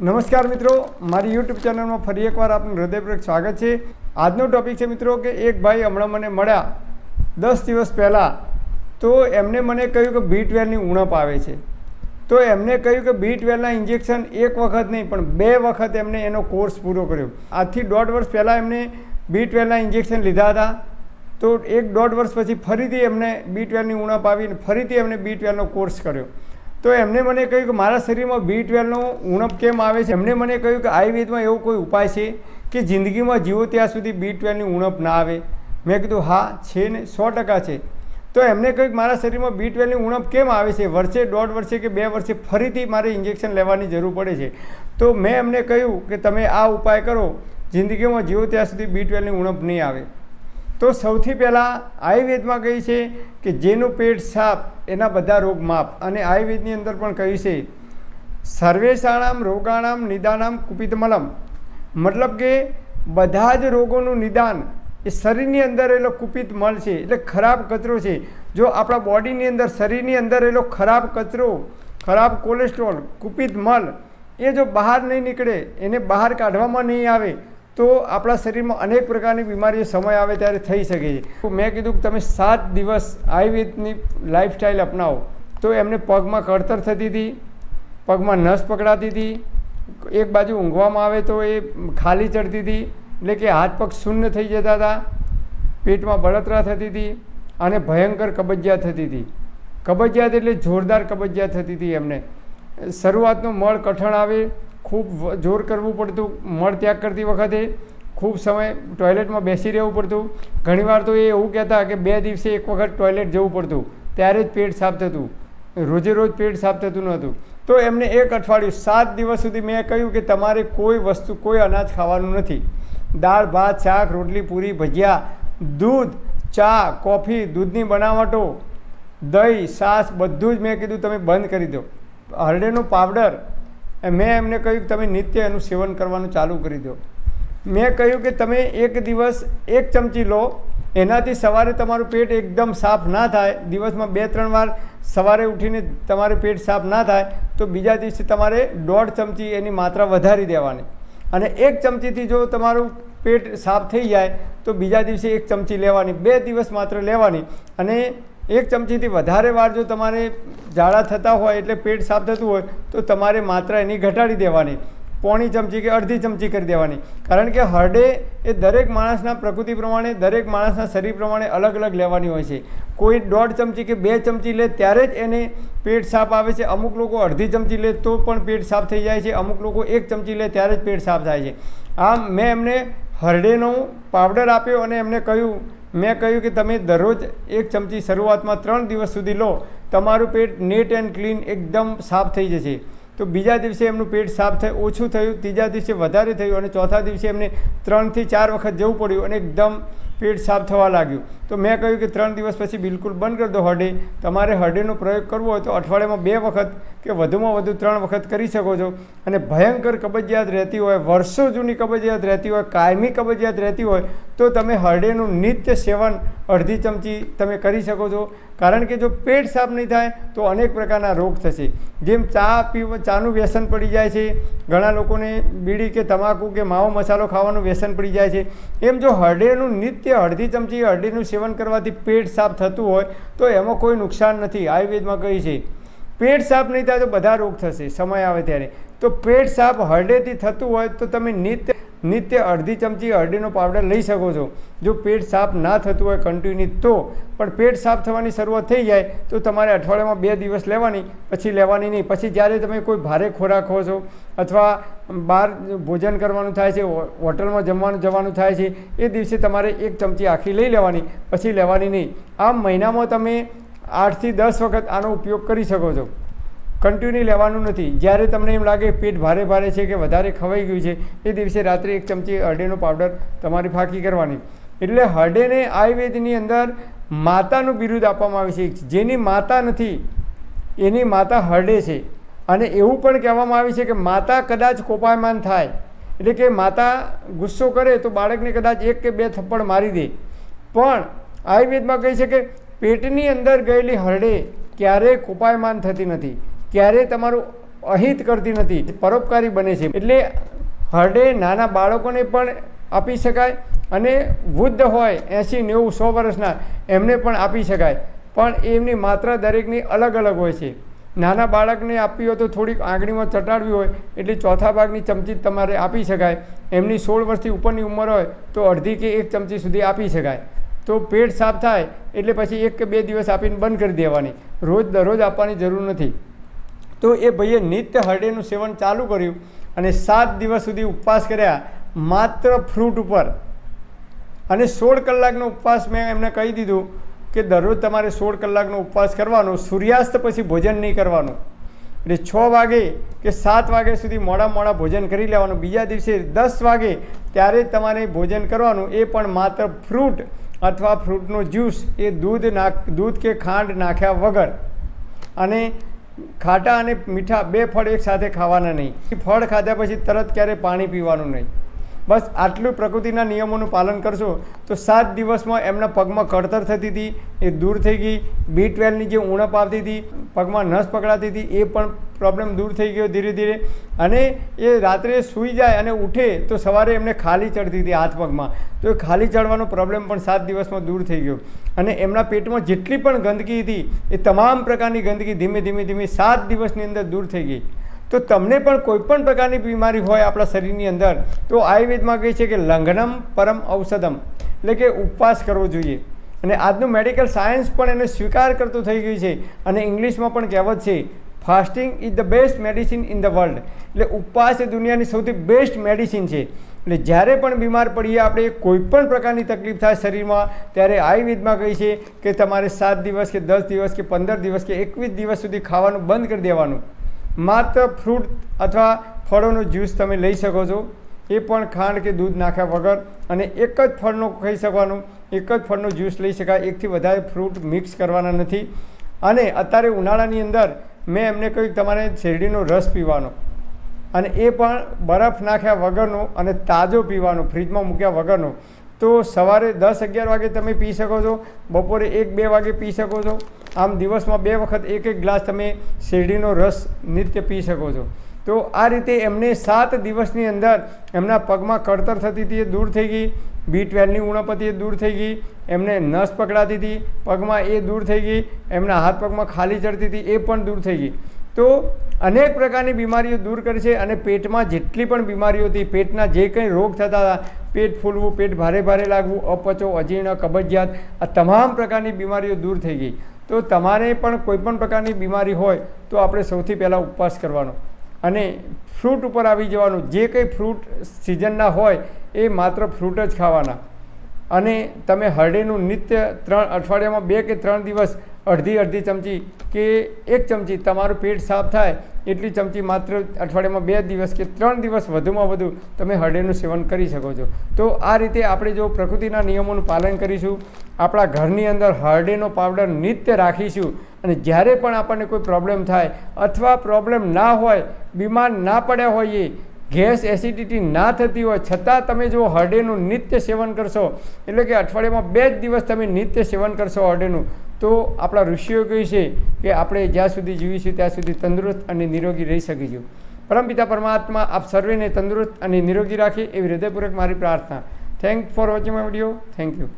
નમસ્કાર મિત્રો, મારી યુટ્યુબ ચેનલમાં ફરી એકવાર આપનું હૃદયપૂર્વક સ્વાગત છે। આજનો ટોપિક છે મિત્રો કે એક ભાઈ હમણાં મને મળ્યા 10 દિવસ પહેલાં, તો એમને મને કહ્યું કે B12ની ઉણપ આવે છે। તો એમને કહ્યું કે B12ના ઇન્જેક્શન એક વખત નહીં પણ 2 વખત એમને એનો કોર્સ પૂરો કર્યો। આજથી 1.5 વર્ષ પહેલાં એમને B12ના ઇન્જેક્શન લીધા હતા, તો 1.5 વર્ષ પછી ફરીથી એમને B12ની ઉણપ આવીને ફરીથી એમને B12નો કોર્સ કર્યો। તો એમને મને કહ્યું કે મારા શરીરમાં B12નો ઉણપ કેમ આવે છે। એમને મને કહ્યું કે આયુર્વેદમાં એવો કોઈ ઉપાય છે કે જિંદગીમાં જીવો ત્યાં સુધી B12ની ઉણપ ના આવે। મેં કીધું હા છે ને, 100% છે। તો એમને કહ્યું કે મારા શરીરમાં B12ની ઉણપ કેમ આવે છે, વર્ષે 1.5 વર્ષે કે 2 વર્ષે ફરીથી મારે ઇન્જેક્શન લેવાની જરૂર પડે છે। તો મેં એમને કહ્યું કે તમે આ ઉપાય કરો, જિંદગીમાં જીવો ત્યાં સુધી B12ની ઉણપ નહીં આવે। તો સૌથી પહેલાં આયુર્વેદમાં કહ્યું છે કે જેનું પેટ સાફ એના બધા રોગ માફ। અને આયુર્વેદની અંદર પણ કહ્યું છે સર્વેષાણામ રોગાણામ નિદાનામ કુપિતમલમ, મતલબ કે બધા જ રોગોનું નિદાન એ શરીરની અંદર રહેલો કુપિત મલ છે, એટલે ખરાબ કચરો છે। જો આપણા બોડીની અંદર શરીરની અંદર રહેલો ખરાબ કચરો, ખરાબ કોલેસ્ટ્રોલ, કુપિત મલ એ જો બહાર નહીં નીકળે, એને બહાર કાઢવામાં નહીં આવે તો આપણા શરીરમાં અનેક પ્રકારની બીમારીઓ સમય આવે ત્યારે થઈ શકે છે। મેં કીધું કે તમે 7 દિવસ આયુર્વેદની લાઈફસ્ટાઈલ અપનાવો। તો એમને પગમાં કળતર થતી હતી, પગમાં નસ પકડાતી હતી, એક બાજુ ઊંઘવામાં આવે તો એ ખાલી ચડતી હતી, એટલે કે હાથ પગ શૂન્ય થઈ જતા હતા, પેટમાં બળતરા થતી હતી અને ભયંકર કબજિયાત થતી હતી। કબજિયાત એટલે જોરદાર કબજિયાત થતી હતી એમને। શરૂઆતનો મળ કઠણ આવે, ખૂબ જોર કરવું પડતું, મળ ત્યાગ કરતી વખતે ખૂબ સમય ટોયલેટમાં બેસી રહેવું પડતું। ઘણીવાર તો એ એવું કહેતા કે 2 દિવસે એક વખત ટોયલેટ જવું પડતું, ત્યારે જ પેટ સાફ થતું, રોજે રોજ પેટ સાફ થતું નહોતું। તો એમને 1 અઠવાડિયું 7 દિવસ સુધી મેં કહ્યું કે તમારે કોઈ વસ્તુ, કોઈ અનાજ ખાવાનું નથી। દાળ ભાત શાક રોટલી પૂરી ભજીયા, દૂધ ચા કોફી, દૂધની બનાવટો, દહીં છાશ બધું જ મેં કીધું તમે બંધ કરી દો। હરડેનો પાવડર મેં એમને કહ્યું કે તમે નિત્ય એનું સેવન કરવાનું ચાલુ કરી દો। મેં કહ્યું કે તમે એક દિવસ 1 ચમચી લો, એનાથી સવારે તમારું પેટ એકદમ સાફ ના થાય, દિવસમાં 2-3 વાર સવારે ઉઠીને તમારે પેટ સાફ ના થાય તો બીજા દિવસે તમારે 1.5 ચમચી એની માત્રા વધારી દેવાની। અને 1 ચમચીથી જો તમારું પેટ સાફ થઈ જાય તો બીજા દિવસે 1 ચમચી લેવાની, 2 દિવસ માત્ર લેવાની। અને 1 ચમચીથી વધારે વાર જો તમારે ઝાડા થતા હોય એટલે પેટ સાફ થતું હોય તો તમારે માત્રા એની ઘટાડી દેવાની, 1/4 ચમચી કે અડધી ચમચી કરી દેવાની। કારણ કે હરડે એ દરેક માણસના પ્રકૃતિ પ્રમાણે, દરેક માણસના શરીર પ્રમાણે અલગ અલગ લેવાની હોય છે। કોઈ 1.5 ચમચી કે 2 ચમચી લે ત્યારે જ એને પેટ સાફ આવે છે, અમુક લોકો અડધી ચમચી લે તો પણ પેટ સાફ થઈ જાય છે, અમુક લોકો 1 ચમચી લે ત્યારે જ પેટ સાફ થાય છે। આમ મેં એમને હરડેનો પાવડર આપ્યો અને એમને મેં કહ્યું કે તમે દરરોજ 1 ચમચી શરૂઆતમાં 3 દિવસ સુધી લો, તમારું પેટ નેટ એન્ડ ક્લીન એકદમ સાફ થઈ જશે। તો બીજા દિવસે એમનું પેટ સાફ ઓછું થયું, ત્રીજા દિવસે વધારે થયું અને ચોથા દિવસે એમને 3 થી 4 વખત જવું પડ્યું અને એકદમ પેટ સાફ થવા લાગ્યું। તો મેં કહ્યું કે 3 દિવસ પછી બિલકુલ બંધ કરી દો હરડે। તમારે હરડેનો પ્રયોગ કરવો હોય તો અઠવાડિયામાં 2 વખત કે વધુમાં વધુ 3 વખત કરી શકો છો। અને ભયંકર કબજિયાત રહેતી હોય, વર્ષો જૂની કબજિયાત રહેતી હોય, કાયમી કબજિયાત રહેતી હોય તો તમે હરડેનું નિત્ય સેવન અડધી ચમચી તમે કરી શકો છો। કારણ કે જો પેટ સાફ નહીં થાય તો અનેક પ્રકારના રોગ થશે। જેમ ચાનું વ્યસન પડી જાય છે, ઘણા લોકોને બીડી કે તમાકુ કે માવો મસાલો ખાવાનું વ્યસન પડી જાય છે, એમ જો હરડેનું નિત્ય અડધી ચમચી હરડેનું સેવન કરવાથી પેટ સાફ થતું હોય તો એમાં કોઈ નુકસાન નથી। આયુર્વેદમાં કહી છે પેટ સાફ નહીં થાય તો બધા રોગ થશે સમય આવે ત્યારે। તો પેટ સાફ હરડેથી થતું હોય તો તમે નિત્ય અડધી ચમચી હરડેનો પાવડર લઈ શકો છો। જો પેટ સાફ ના થતું હોય કન્ટિન્યુ તો પણ પેટ સાફ થવાની શરૂઆત થઈ જાય તો તમારે અઠવાડિયામાં 2 દિવસ લેવાની, પછી લેવાની નહીં। પછી જ્યારે તમે કોઈ ભારે ખોરાક ખો છો અથવા બહાર ભોજન કરવાનું થાય છે, હોટલમાં જવાનું થાય છે, એ દિવસે તમારે 1 ચમચી આખી લઈ લેવાની, પછી લેવાની નહીં। આમ મહિનામાં તમે 8 થી 10 વખત આનો ઉપયોગ કરી શકો છો, કન્ટિન્યુ લેવાનું નથી। જ્યારે તમને એમ લાગે પેટ ભારે છે કે વધારે ખવાઈ ગયું છે એ દિવસે રાત્રે 1 ચમચી હરડેનો પાવડર તમારી ફાંકી કરવાની। એટલે હરડેને આયુર્વેદની અંદર માતાનું બિરુદ આપવામાં આવે છે। જેની માતા નથી એની માતા હરડે છે। અને એવું પણ કહેવામાં આવે છે કે માતા કદાચ કોપાયમાન થાય, એટલે કે માતા ગુસ્સો કરે તો બાળકને કદાચ 1 કે 2 થપ્પડ મારી દે, પણ આયુર્વેદમાં કહે છે કે પેટની અંદર ગયેલી હરડે ક્યારેય કોપાયમાન થતી નથી, ક્યારેય તમારું અહિત કરતી નથી, પરોપકારી બને છે. એટલે હરડે નાના બાળકોને પણ આપી શકાય અને વૃદ્ધ હોય 80, 90, 100 વર્ષના એમને પણ આપી શકાય, પણ એમની માત્રા દરેકની અલગ અલગ હોય છે. નાના બાળકને આપવી હોય તો થોડીક આંગળીમાં ચટાડવી હોય એટલે ચોથા ભાગની ચમચી તમારે આપી શકાય. એમની 16 વર્ષથી ઉપરની ઉંમર હોય તો અડધી કે 1 ચમચી સુધી આપી શકાય. તો પેટ સાફ થાય એટલે પછી 1 કે 2 દિવસ આપીને બંધ કરી દેવાની, રોજ દરરોજ આપવાની જરૂર નથી. તો એ ભાઈએ નિત્ય હરડેનું સેવન ચાલુ કર્યું અને 7 દિવસ સુધી ઉપવાસ કર્યા માત્ર ફ્રૂટ ઉપર. અને 16 કલાકનો ઉપવાસ મેં એમને કહી દીધું કે દરરોજ તમારે 16 કલાકનો ઉપવાસ કરવાનો, સૂર્યાસ્ત પછી ભોજન નહીં કરવાનું. એટલે 6 વાગે કે 7 વાગ્યા સુધી મોડા ભોજન કરી લેવાનું. બીજા દિવસે 10 વાગે ત્યારે તમારે ભોજન કરવાનું, એ પણ માત્ર ફ્રૂટ અથવા ફ્રૂટનો જ્યુસ, એ દૂધ કે ખાંડ નાખ્યા વગર. અને ખાટા અને મીઠા 2 ફળ એકસાથે ખાવાના નહીં. ફળ ખાધા પછી તરત ક્યારે પાણી પીવાનું નહીં. બસ આટલું પ્રકૃતિના નિયમોનું પાલન કરશો તો 7 દિવસમાં એમના પગમાં કળતર થતી હતી એ દૂર થઈ ગઈ. B12ની જે ઉણપ આવતી હતી, પગમાં નસ પકડાતી હતી, એ પણ પ્રોબ્લેમ દૂર થઈ ગયો ધીરે ધીરે. અને એ રાત્રે સૂઈ જાય અને ઉઠે તો સવારે એમને ખાલી ચડતી હતી હાથ પગમાં, તો એ ખાલી ચડવાનો પ્રોબ્લેમ પણ 7 દિવસમાં દૂર થઈ ગયો. અને એમના પેટમાં જેટલી પણ ગંદકી હતી એ તમામ પ્રકારની ગંદકી ધીમે ધીમે 7 દિવસની અંદર દૂર થઈ ગઈ. તો તમને પણ કોઈપણ પ્રકારની બીમારી હોય આપણા શરીરની અંદર તો આયુર્વેદમાં કહે છે કે લંઘનમ પરમ ઔષધમ, એટલે કે ઉપવાસ કરવો જોઈએ. અને આજનું મેડિકલ સાયન્સ પણ એને સ્વીકાર કરતું થઈ ગયું છે. અને ઇંગ્લિશમાં પણ કહેવત છે fasting is the best medicine in the world, એટલે ઉપવાસ એ દુનિયાની સૌથી બેસ્ટ મેડિસિન છે. એટલે જ્યારે પણ બીમાર પડીએ આપણે, કોઈપણ પ્રકારની તકલીફ થાય શરીરમાં, ત્યારે આયુર્વેદમાં કહે છે કે તમારે 7 દિવસ કે 10 દિવસ કે 15 દિવસ કે 21 દિવસ સુધી ખાવાનું બંધ કરી દેવાનું. માત્ર ફ્રૂટ અથવા ફળોનો જ્યુસ તમે લઈ શકો છો, એ પણ ખાંડ કે દૂધ નાખ્યા વગર. અને એક જ ફળનો ખાઈ શકવાનું, એક જ ફળનો જ્યુસ લઈ શકાય, એકથી વધારે ફ્રૂટ મિક્સ કરવાના નથી. અને અત્યારે ઉનાળાની અંદર મેં એમને કહ્યું તમારે શેરડીનો રસ પીવાનો, અને એ પણ બરફ નાખ્યા વગરનો અને તાજો પીવાનો, ફ્રીજમાં મૂક્યા વગરનો. તો સવારે 10-11 વાગે તમે પી શકો છો, બપોરે 1-2 વાગે પી શકો છો. આમ દિવસમાં 2 વખત 1-1 ગ્લાસ તમે શેરડીનો રસ નિત્ય પી શકો છો. તો આ રીતે એમને 7 દિવસની અંદર એમના પગમાં કળતર થતી હતી એ દૂર થઈ ગઈ, B12ની ઉણપ હતી એ દૂર થઈ ગઈ, એમને નસ પકડાતી હતી પગમાં એ દૂર થઈ ગઈ, એમના હાથ પગમાં ખાલી ચડતી હતી એ પણ દૂર થઈ ગઈ. તો અનેક પ્રકારની બીમારીઓ દૂર કરે છે. અને પેટમાં જેટલી પણ બીમારીઓ હતી, પેટના જે કંઈ રોગ થતા હતા, પેટ ફૂલવું, પેટ ભારે લાગવું, અપચો, અજીર્ણ, કબજિયાત, આ તમામ પ્રકારની બીમારીઓ દૂર થઈ ગઈ. તો તમારે પણ કોઈપણ પ્રકારની બીમારી હોય તો આપણે સૌથી પહેલાં ઉપવાસ કરવાનો અને ફ્રૂટ ઉપર આવી જવાનું. જે કંઈ ફ્રૂટ સિઝનના હોય એ માત્ર ફ્રૂટ જ ખાવાના. અને તમે હરડેનું નિત્ય અઠવાડિયામાં 2 કે 3 દિવસ અડધી ચમચી કે 1 ચમચી, તમારું પેટ સાફ થાય એટલી ચમચી માત્ર અઠવાડિયામાં 2 દિવસ કે 3 દિવસ વધુમાં વધુ તમે હરડેનું સેવન કરી શકો છો. તો આ રીતે આપણે જો પ્રકૃતિના નિયમોનું પાલન કરીશું, આપણા ઘરની અંદર હરડેનો પાવડર નિત્ય રાખીશું, અને જ્યારે પણ આપણને કોઈ પ્રોબ્લેમ થાય અથવા પ્રોબ્લેમ ના હોય, બીમાર ના પડ્યા હોઈએ, ગેસ એસિડિટી ના થતી હોય છતાં તમે જો હરડેનું નિત્ય સેવન કરશો, એટલે કે અઠવાડિયામાં 2 જ દિવસ તમે નિત્ય સેવન કરશો હરડેનું, તો આપણા ઋષિઓ કહે છે કે આપણે જ્યાં સુધી જીવીશું ત્યાં સુધી તંદુરસ્ત અને નિરોગી રહી શકીશું. પરમપિતા પરમાત્મા આપ સર્વેને તંદુરસ્ત અને નિરોગી રાખે એવી હૃદયપૂર્વક મારી પ્રાર્થના. Thank for watching my video. Thank you.